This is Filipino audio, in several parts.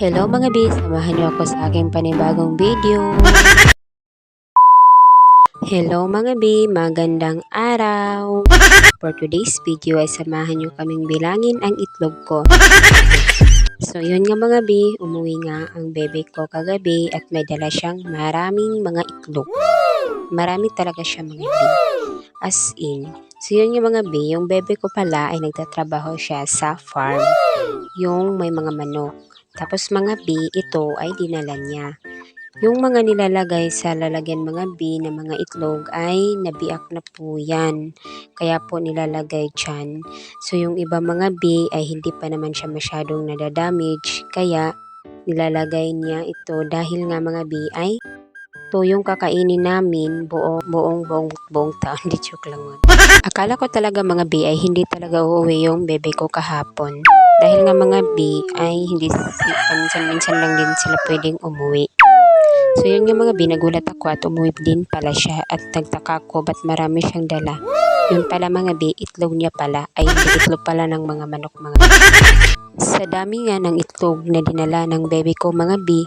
Hello mga B, samahan niyo ako sa aking panibagong video. Hello mga B, magandang araw. For today's video ay samahan niyo kaming bilangin ang itlog ko. So yun nga mga B, umuwi nga ang bebe ko kagabi at may dala siyang maraming mga itlog. Marami talaga siya mga B. As in. So yun nga mga B, yung bebe ko pala ay nagtatrabaho siya sa farm. Yung may mga manok. Tapos mga B, ito ay dinala niya. Yung mga nilalagay sa lalagyan mga B na mga itlog ay nabiak na po yan. Kaya po nilalagay dyan. So yung iba mga B ay hindi pa naman siya masyadong nadadamage. Kaya nilalagay niya ito dahil nga mga B ay ito yung kakainin namin buong taon. Di joke lang mo. Akala ko talaga mga B ay hindi talaga uuwi yung bebe ko kahapon. Dahil nga mga B ay hindi minsan lang din sila pwedeng umuwi. So yun nga mga B, nagulat ako at umuwi din pala siya at nagtaka ko ba't marami siyang dala. Yun pala mga B, itlog niya pala ay hindi itlog pala ng mga manok mga B. Sa dami nga ng itlog na dinala ng bebe ko mga B,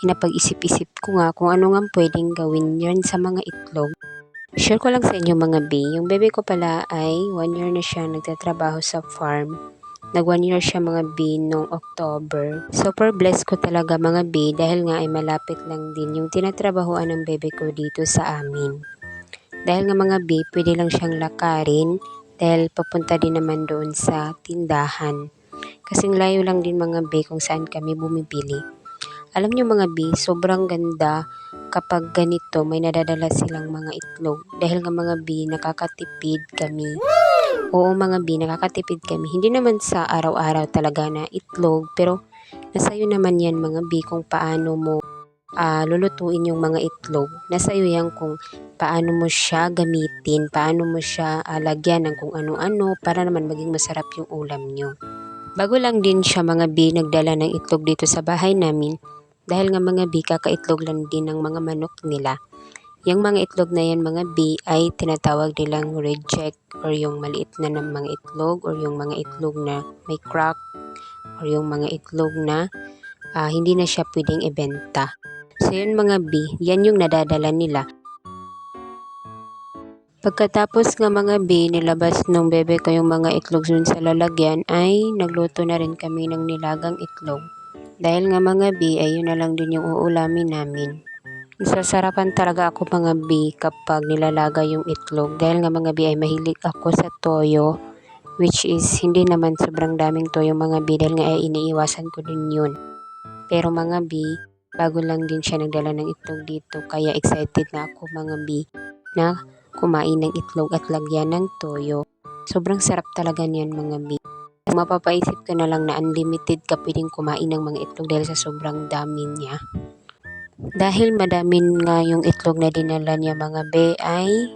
napag-isip-isip ko nga kung ano nga pwedeng gawin yan sa mga itlog. Share ko lang sa inyo mga B, yung bebe ko pala ay 1 year na siya nagtatrabaho sa farm. Nag 1 year siya mga B noong October. Super blessed ko talaga mga B dahil nga ay malapit lang din yung tinatrabahoan ng bebe ko dito sa amin. Dahil nga mga B, pwede lang siyang lakarin dahil papunta din naman doon sa tindahan. Kasing layo lang din mga B kung saan kami bumibili. Alam niyo mga B, sobrang ganda kapag ganito may nadadala silang mga itlog. Dahil nga mga B, nakakatipid kami. Oo mga B, nakakatipid kami. Hindi naman sa araw-araw talaga na itlog, pero nasayo naman yan mga B kung paano mo lulutuin yung mga itlog. Nasayo yan kung paano mo siya gamitin, paano mo siya lagyan ng kung ano-ano para naman maging masarap yung ulam nyo. Bago lang din siya mga B nagdala ng itlog dito sa bahay namin dahil nga mga B kakaitlog lang din ng mga manok nila. Yung mga itlog na yan mga B ay tinatawag nilang reject or yung maliit na ng mga itlog or yung mga itlog na may crack or yung mga itlog na hindi na siya pwedeng ibenta. So yun mga B, yan yung nadadala nila. Pagkatapos nga mga B, nilabas ng bebe ko yung mga itlog dun sa lalagyan ay nagluto na rin kami ng nilagang itlog. Dahil nga mga B, ay yun na lang din yung uulamin namin. Nasasarapan talaga ako mga B kapag nilalaga yung itlog. Dahil nga mga B ay mahilig ako sa toyo. Which is hindi naman sobrang daming toyo mga B dahil nga ay iniiwasan ko din yun. Pero mga B, bago lang din siya nagdala ng itlog dito. Kaya excited na ako mga B na kumain ng itlog at lagyan ng toyo. Sobrang sarap talaga niyan mga B. Mapapaisip ka na lang na unlimited ka pwedeng kumain ng mga itlog dahil sa sobrang dami niya. Dahil madami nga yung itlog na dinala niya mga B ay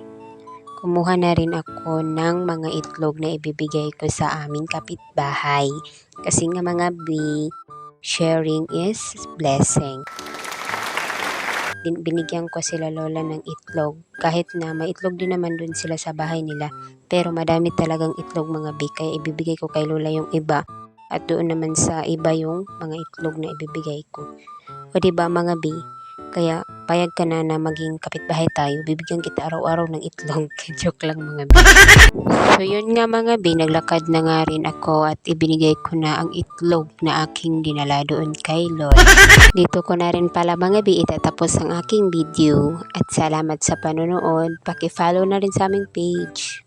kumuha na rin ako ng mga itlog na ibibigay ko sa aming kapitbahay. Kasi nga mga B, sharing is blessing. Binigyan ko sila lola ng itlog kahit na may itlog din naman dun sila sa bahay nila pero madami talagang itlog mga B kaya ibibigay ko kay lola yung iba at doon naman sa iba yung mga itlog na ibibigay ko. O diba mga B, kaya payag ka na maging kapitbahay tayo, bibigyan kita araw-araw ng itlog. Joke lang mga B. So yun nga mga B, naglakad na nga rin ako at ibinigay ko na ang itlog na aking dinala doon kay Lord. Dito ko na rin pala mga B itatapos ang aking video at salamat sa panonood. Paki-follow na rin sa aming page.